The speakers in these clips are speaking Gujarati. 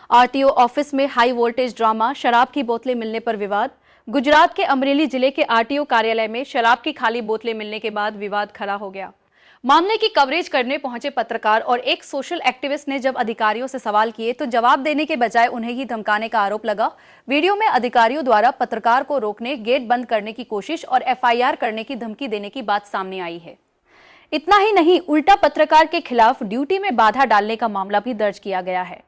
आरटीओ ऑफिस में हाई वोल्टेज ड्रामा, शराब की बोतलें मिलने पर विवाद। गुजरात के अमरेली जिले के आरटीओ कार्यालय में शराब की खाली बोतलें मिलने के बाद विवाद खड़ा हो गया। मामले की कवरेज करने पहुंचे पत्रकार और एक सोशल एक्टिविस्ट ने जब अधिकारियों से सवाल किए तो जवाब देने के बजाय उन्हें ही धमकाने का आरोप लगा। वीडियो में अधिकारियों द्वारा पत्रकार को रोकने, गेट बंद करने की कोशिश और एफआईआर करने की धमकी देने की बात सामने आई है। इतना ही नहीं, उल्टा पत्रकार के खिलाफ ड्यूटी में बाधा डालने का मामला भी दर्ज किया गया है।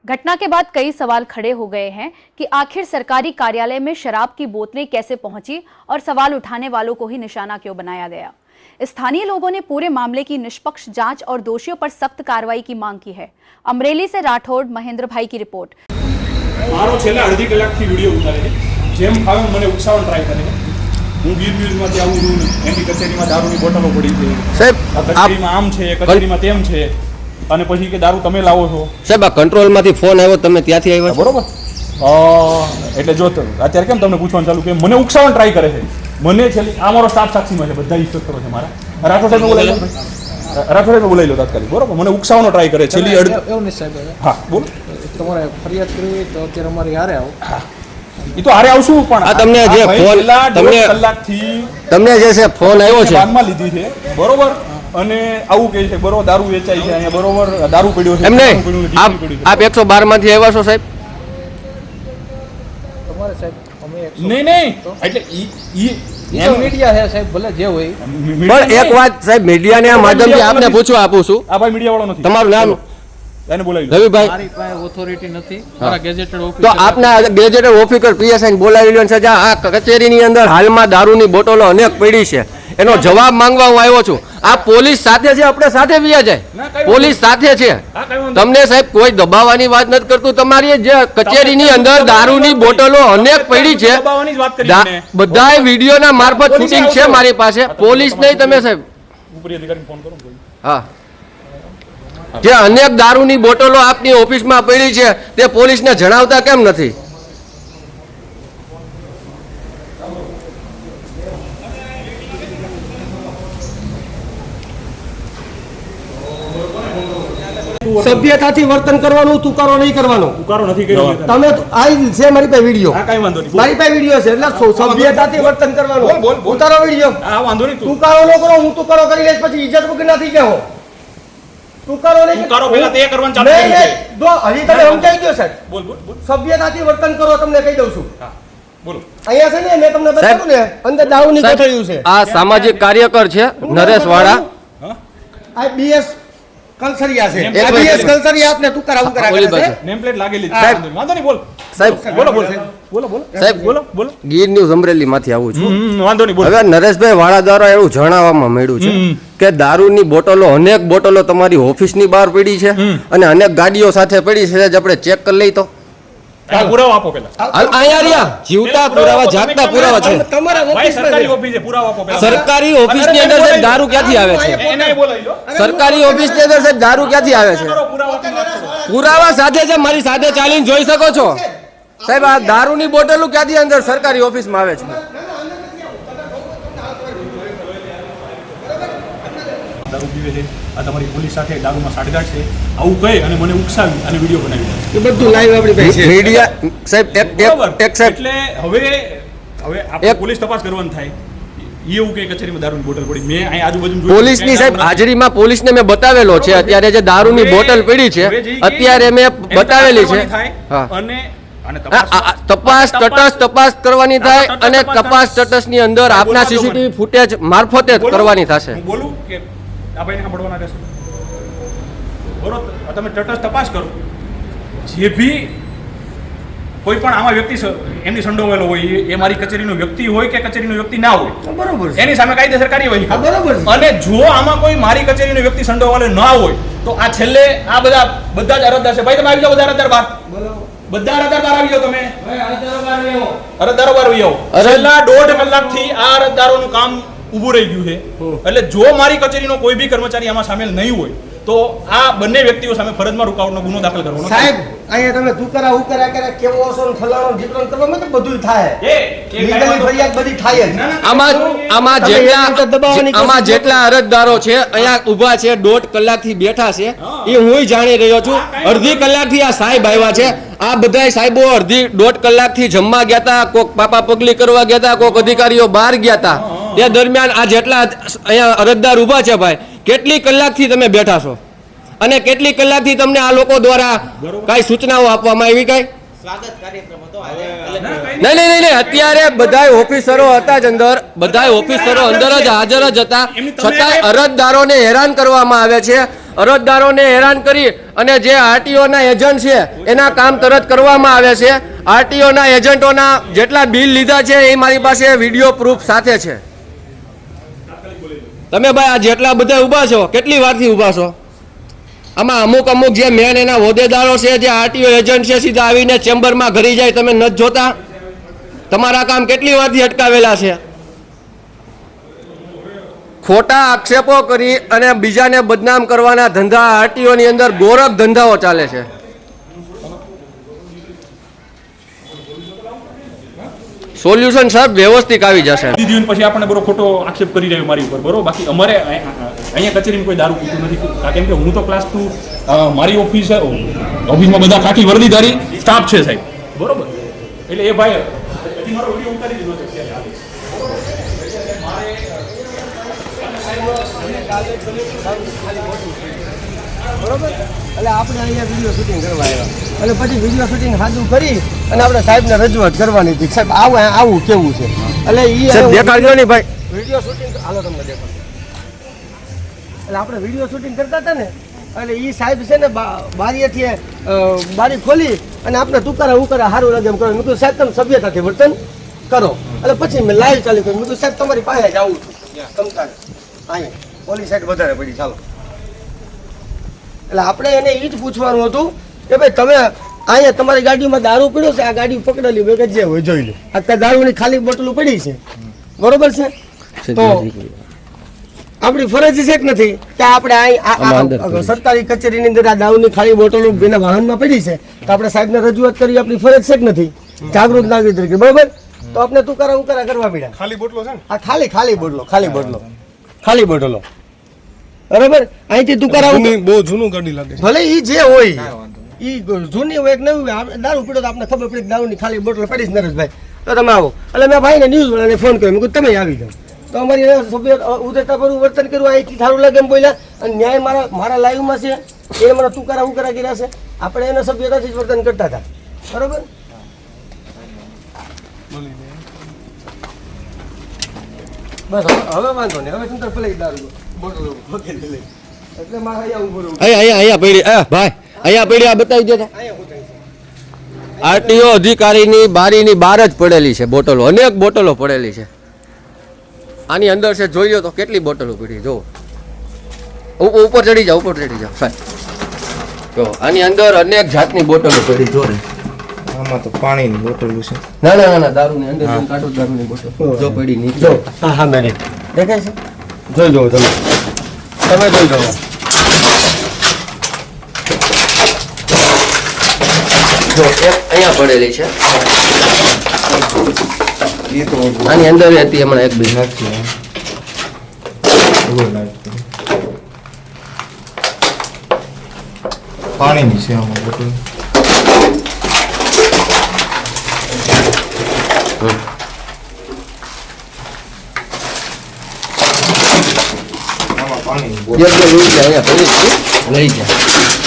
घटना के बाद कई सवाल खड़े हो गए हैं कि आखिर सरकारी कार्यालय में शराब की बोतलें कैसे पहुंची और सवाल उठाने वालों को ही निशाना क्यों बनाया गया। स्थानीय लोगों ने पूरे मामले की निष्पक्ष जांच और दोषियों पर सख्त कार्रवाई की मांग की है। अमरेली से राठौड़ महेंद्र भाई की रिपोर्ट। मारो छेल्ला अर्धी कलाकथी विडियो उतारे छे। जेम फावे मने उकसावण ट्राय करे छे। હું ગીર ન્યૂઝમાંથી આવું છું, એની કચેરીમાં દારૂની બોટલો પડી છે સાહેબ, આ કચેરીમાં આમ છે, કચેરીમાં તેમ છે, અને પછી કે દારૂ તમે લાવો છો સાહેબ। આ કંટ્રોલમાંથી ફોન આવ્યો, તમે ત્યાંથી આવ્યા બરોબર? એટલે જો અત્યારે કેમ તમને પૂછવાનું ચાલુ કે મને ઉકસાવણ ટ્રાય કરે છે, મને છેલ્લી આ મારો સ્ટાફ સાક્ષીમાં છે, બધા ઇન્સ્પેક્ટરો છે મારા। રાઠોડ સાહેબને બોલાવી લો, રાઠોડ સાહેબને બોલાવી લો તાત્કાલિક, બરોબર? મને ઉકસાવવાનો ટ્રાય કરે છેલ્લી એવું નહીં સાહેબ। હા બોલો, તમારે ફરિયાદ કરવી તો અત્યારે અમારી હારે આવો। હા એ તો હારે આવશું, પણ આ તમને જે ફોન તમને કલાકથી તમને જે છે ફોન આવ્યો છે બાદમાં લીધી છે, બરોબર? અને આવું કહે છે, બરોબર, દારૂ વેચાય છે અહીંયા, બરોબર, દારૂ પડ્યો છે, એમને દારૂ પડ્યું છે, આપ ડીઝલ પડ્યું છે। આપ 112 માંથી આવ્યા છો સાહેબ? તમારે સાહેબ અમે નહીં એટલે ઈ મીડિયા છે સાહેબ, ભલે જે હોય। પણ એક વાત સાહેબ, મીડિયાના માધ્યમથી આપને પૂછવા આપું છું, આ ભાઈ મીડિયા વાળો નથી, તમારું નામ એને બોલાવી લો। રવિભાઈ, મારી પાસે ઓથોરિટી નથી, મારા ગેઝેટેડ તો ઓફિસર આપના ગેજેટેડ ઓફિસર પીએસઆઈ બોલાવી લ્યો છે, જ્યાં આ કચેરીની અંદર હાલમાં દારૂની બોટલો અનેક પડી છે, એનો જવાબ માંગવા હું આવ્યો છું। આ પોલીસ સાથે છે, આપણે સાથે વ્યા જાય, પોલીસ સાથે છે। તમને સાહેબ કોઈ દબાવવાની વાત નથી કરતું, તમારી જે કચેરીની અંદર દારૂની બોટલો અનેક પડી છે, બધાય વિડીયોના મારફત શૂટિંગ છે મારી પાસે। પોલીસ નહીં તમે સાહેબ, ઉપરી અધિકારીને ફોન કરો। હા, જે અનેક દારૂની બોટલો આપની ઓફિસમાં પડી છે તે પોલીસને જણાવતા કેમ નથી? સભ્યતાથી વર્તન કરવાનું, તુકારો નહીં કરવાનો। ઉકારો નથી કર્યો તમે આ છે મારી પાસે વિડીયો, આ કાઈ વાંધો નહીં, મારી પાસે વિડીયો છે, એટલે સભ્યતાથી વર્તન કરવાનું। બોલ ઉતારો વિડીયો। આ વાંધો નહીં, તુકારો ન કરો, હું તુકારો કરી લઈશ, પછી ઇજ્જત વગર ના થઈ જાઓ। તુકારો નહીં, ઉકારો પહેલા તે કરવાનું ચાલુ નહીં, કર્યું છે। નહીં, જો હજી તમે સમજાઈ ગયો સાહેબ, બોલ બોલ બોલ, સભ્યતાથી વર્તન કરો, તમને કહી દઉં છું। હા બોલો। અહીંયા છે ને, મેં તમને બતાવ્યું ને, અંદર દારૂની કોથળીઓ છે। આ સામાજિક કાર્યકર છે નરેશ વાળા, હા આ બીએસ કલસરિયા છે, નેમ આ બીએસ કલસરિયા આપને તુકારા ઉકારા કરે છે નેમ પ્લેટ લાગેલી છે, સાહેબ, વાંધો નહીં, બોલ સાહેબ। બોલો બોલો બોલો બોલો સાહેબ, બોલો બોલો, ગીર ન્યૂઝ અમરેલી માંથી આવું છું। વાંધો નહીં, બોલો। હવે નરેશભાઈ વાળા દ્વારા એવું જણાવવામાં મળ્યું છે કે દારૂની બોટલો, અનેક બોટલો તમારી ઓફિસની બહાર પડી છે અને અનેક ગાડીઓ સાથે પડી છે, આપણે ચેક કરી લઈ તો પુરાવા આપો પહેલા, અહીંયા રહ્યા જીવતા પુરાવા, જાગતા પુરાવા છે તમારા ભાઈ સરકારી ઓફિસ છે, પુરાવા આપો પહેલા। સરકારી ઓફિસની અંદર સાહેબ દારૂ ક્યાંથી આવે છે? એને બોલાવી લો, સરકારી ઓફિસની અંદર સાહેબ દારૂ ક્યાંથી આવે છે? પુરાવાથી વાત કરો। પુરાવા સાથે છે, મારી સાથે ચાલીને જોઈ શકો છો સાહેબ। આ દારૂની બોટલો ક્યાંથી અંદર સરકારી ઓફિસમાં આવે છે? દારૂ પીવે છે, આ તમારી પોલીસ સાથે દારૂમાં સાઠગાંઠ છે, આવું કહે અને મને ઉકસાવી અને વિડીયો બનાવી દે। એ બધું લાઈવ આપણી પાસે છે મીડિયા સાહેબ। બરાબર, એક સાહેબ, એટલે હવે આપણે પોલીસ તપાસ કરવાની થાય, એવું કે કચેરીમાં દારૂની બોટલ પડી, મેં અહીં આજુબાજુ જોયું, પોલીસની સાહેબ હાજરીમાં પોલીસને મેં બતાવેલો છે, અત્યારે જે દારૂની બોટલ પડી છે અત્યારે મેં બતાવેલી છે। હા, અને તપાસ તટસ્થ કરવાની થાય અને તપાસ તટસ્થની અંદર આપના સીસીટીવી ફૂટેજ મારફતે જ કરવાની થશે। હું બોલું કે આ ભાઈને સાંભળવાના રહેશે, બરોબર? તમે તટસ્થ તપાસ કરો, જે ભી કોઈ પણ આમાં વ્યક્તિ એમની સંડોવાયેલો હોય, એ મારી કચેરીનો વ્યક્તિ હોય કે કચેરીનો વ્યક્તિ ના હોય, બરોબર, એની સામે કાયદેસર કાર્યવાહી કરો। બરોબર। અને જો આમાં કોઈ મારી કચેરીનો વ્યક્તિ સંડોવાયેલો ના હોય તો આ છેલ્લે આ બધા જ અરજદાર છે, ભાઈ તમે આવી જાઓ, બધા અરજદાર બહાર, બધા અરજદાર બહાર આવી જાઓ, તમે અરજદારો બહાર આવી જાઓ। છેલ્લા 1.5 કલાકથી આ અરજદારોનું કામ ઊભું રહી ગયું છે, એટલે જો મારી કચેરીનો કોઈ બી કર્મચારી આમાં સામેલ નહીં હોય તો આ બંને વ્યક્તિઓ સામે ફરજમાં રૂકાવટનો ગુનો દાખલ કરવાનો છે. સાહેબ અહીંયા તમે તુકરા ઉકરા કરે કેવો હશો ને ફલાણો ઢીકણો કરવામાં તો બધું થાય લીગલી ફરિયાદ બધી થાય જ. આમાં જેટલા અરજદારો છે અહીંયા ઊભા છે 1.5 કલાકથી બેઠા છે એ હું જાણી રહ્યો છું. અડધી કલાકથી આ સાહેબ આવ્યા છે. આ બધા સાહેબો 1.5 કલાકથી જમવા ગયા હતા, કોક પાપા પગલી કરવા ગયા હતા, કોક અધિકારીઓ બહાર ગયા હતા. તે દરમિયાન આ જેટલા અહીંયા અરજદાર ઊભા છે ભાઈ, કેટલી કલાકથી તમે બેઠા છો અને કેટલી કલાકથી તમને આ લોકો દ્વારા કઈ સૂચનાઓ આપવામાં આવી કઈ? નહીં, અત્યારે બધાય ઓફિસરો હતા જ અંદર, બધાય ઓફિસરો અંદર જ હાજર જ હતા, છતાંય અરજદારોને હેરાન કરવામાં આવે છે. અરજદારોને હેરાન કરી અને જે આરટીઓના એજન્ટ છે એના કામ તરત કરવામાં આવે છે. આરટીઓના એજન્ટોના જેટલા બિલ લીધા છે એ મારી પાસે વિડીયો પ્રૂફ સાથે છે. તમે ભાઈ આ જેટલા બધા ઊભા છો, કેટલી વારથી ઊભા છો? આમાં અમુક જે મેન એના હોદ્દેદારો છે, જે આરટીઓ એજન્ટ છે, સીધા આવીને ચેમ્બરમાં ઘરી જાય. તમે નથી જોતા? તમારા કામ કેટલી વારથી અટકાવેલા છે? ખોટા આક્ષેપો કરી અને બીજાને બદનામ કરવાના ધંધા આરટીઓની અંદર ગોરખ ધંધાઓ ચાલે છે. સોલ્યુશન સાહેબ વ્યવસ્થિત આવી જશે. દીદીઓને પછી આપણને બરો ખોટો આક્ષેપ કરી રહ્યો મારી ઉપર, બરોબર. બાકી અમારે અહીંયા કચેરીમાં કોઈ દારૂ પીતું નથી. કેમ કે હું તો ક્લાસ 2 મારી ઓફિસમાં બધા ખાખી વર્દીધારી સ્ટાફ છે સાહેબ, બરોબર. એટલે એ ભાઈ હજી મારો વિડીયો ઉતારી દીધો છે અત્યારે બરોબર. એટલે આપણે અહીંયા વિડીયો શૂટિંગ કરવા આવ્યા અને પછી વિડીયો શૂટિંગ સાદું કરી અને આપણે સાહેબને રજૂઆત કરવાની હતી. સાહેબ આવું કેવું છે એટલે દેખાડજો નહીં ભાઈ. વિડીયો શૂટિંગ હાલો તમને દેખાડો. એટલે આપણે વિડીયો શૂટિંગ કરતા હતા ને એટલે એ સાહેબ છે ને બારીએથી બારી ખોલી અને આપણે તુકારા ઉકારા સારું લાગે એમ કરો. મેં કીધું સાહેબ તમે સભ્યતાથી વર્તન કરો. એટલે પછી મેં લાઈવ ચાલુ કર્યું. મેં કીધું સાહેબ તમારી પાસે જ આવું છું તમતારે અહીંયા પોલીસ સાઈડ વધારે પડી ચાલો. એટલે આપણે એને એ જ પૂછવાનું હતું કે ભાઈ તમે અહીંયા તમારી ગાડીમાં દારૂ પીડ્યો છે, આ ગાડી પકડેલી મેં જે હોય જોઈ લો. અત્યારે દારૂની ખાલી બોટલો પડી છે, બરોબર છે. તો આપણી ફરજ છે કે નથી કે આપણે સરકારી કચેરીની અંદર આ દારૂની ખાલી બોટલો એના વાહનમાં પડી છે તો આપણે સાહેબને રજૂઆત કરી આપણી ફરજ છે કે નથી? જાગૃત નાગરિક તરીકે, બરોબર. તો આપણે તુકારા ઉકારા કરવા પડ્યા. ખાલી બોટલો છે ને? હા, ખાલી બોટલો બરાબર. અહીંથી તુકારા બહુ જૂનું ગાડી લાગે છે. ભલે ઈ જે હોય ઈ જૂની હોય કે નવી હોય, દારૂ પીડો તો આપણે ખબર પડી કે દારૂની ખાલી બોટલ પડી છે નરેશભાઈ, તો તમે આવો. એટલે મેં ભાઈને ન્યૂઝ વાળાને ફોન કર્યો, મેં કીધું તમે આવી જાઓ. તો અમારી સભ્ય ઉદયતાભરું વર્તન કર્યું, અહીંથી સારું લાગે એમ બોલ્યા. અને ન્યાય મારા લાઈવમાં છે, એ મને તુકારા ઉકારા કર્યા છે. આપણે એના સભ્યતાથી જ વર્તન કરતા હતા, બરોબર. બસ હવે વાંધો નહીં. હવે તમે પેલા દારૂ બોટલો વગેરે લઈ એટલે મારે અહીંયા ઉભું રહેવું. અહીંયા પડી ભાઈ, અહીંયા પડી. આ બતાવી દેતા. આરટીઓ અધિકારીની બારીની બહાર જ પડેલી છે બોટલો, અનેક બોટલો પડેલી છે. આની અંદર છે, જોઈ લો તો કેટલી બોટલો પડી. જો ઉપર ચડી જાઓ સાહેબ. જો આની અંદર અનેક જાતની બોટલો પડી. જો આમાં તો પાણીની બોટલ છે. ના દારૂની અંદર કાઢો, દારૂની બોટલ જો પડી નીચે. જો હા મેં દેખાય છે, જોઈ લો તમે જોઈ લો. જો એક અહીંયા પડેલી છે, આની અંદર હતી હમણાં એક બી. પાણીની છે આમાં બોટલ. અહીંયા પડી લઈ જાય.